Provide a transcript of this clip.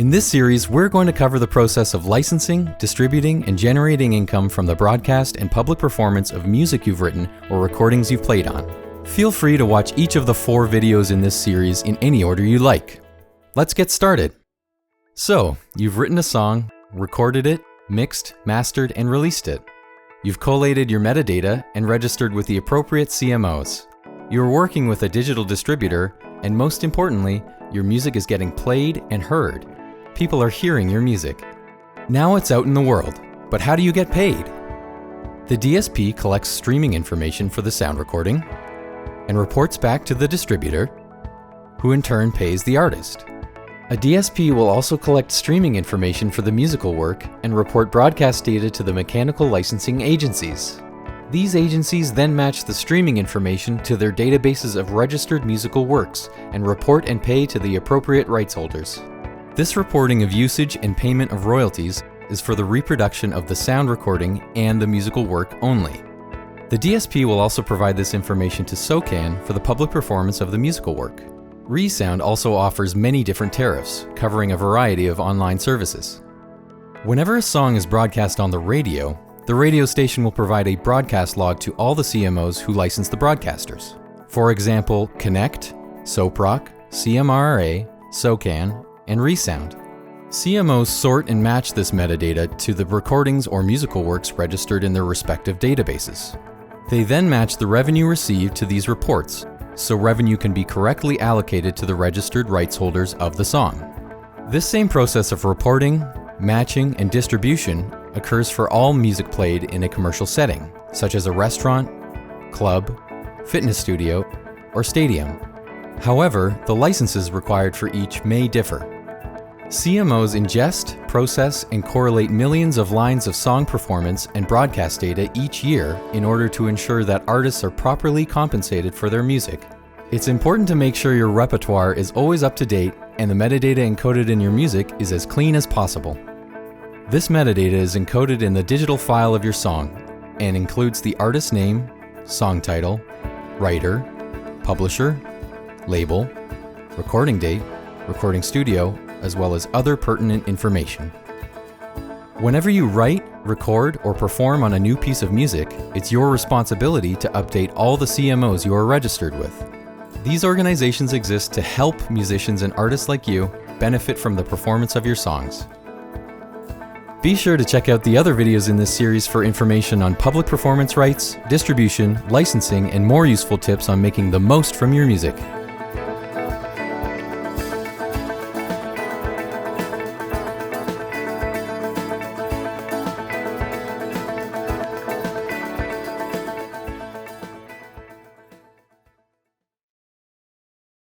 In this series, we're going to cover the process of licensing, distributing, and generating income from the broadcast and public performance of music you've written or recordings you've played on. Feel free to watch each of the 4 videos in this series in any order you like. Let's get started. So, you've written a song, recorded it, mixed, mastered, and released it. You've collated your metadata and registered with the appropriate CMOs. You're working with a digital distributor, and most importantly, your music is getting played and heard. People are hearing your music. Now it's out in the world, but how do you get paid? The DSP collects streaming information for the sound recording and reports back to the distributor, who in turn pays the artist. A DSP will also collect streaming information for the musical work and report broadcast data to the mechanical licensing agencies. These agencies then match the streaming information to their databases of registered musical works and report and pay to the appropriate rights holders. This reporting of usage and payment of royalties is for the reproduction of the sound recording and the musical work only. The DSP will also provide this information to SOCAN for the public performance of the musical work. ReSound also offers many different tariffs, covering a variety of online services. Whenever a song is broadcast on the radio station will provide a broadcast log to all the CMOs who license the broadcasters. For example, Connect, SoapRock, CMRRA, SOCAN, and ReSound. CMOs sort and match this metadata to the recordings or musical works registered in their respective databases. They then match the revenue received to these reports, so revenue can be correctly allocated to the registered rights holders of the song. This same process of reporting, matching, and distribution occurs for all music played in a commercial setting, such as a restaurant, club, fitness studio, or stadium. However, the licenses required for each may differ. CMOs ingest, process, and correlate millions of lines of song performance and broadcast data each year in order to ensure that artists are properly compensated for their music. It's important to make sure your repertoire is always up to date and the metadata encoded in your music is as clean as possible. This metadata is encoded in the digital file of your song and includes the artist's name, song title, writer, publisher, label, recording date, recording studio, as well as other pertinent information. Whenever you write, record, or perform on a new piece of music, it's your responsibility to update all the CMOs you are registered with. These organizations exist to help musicians and artists like you benefit from the performance of your songs. Be sure to check out the other videos in this series for information on public performance rights, distribution, licensing, and more useful tips on making the most from your music.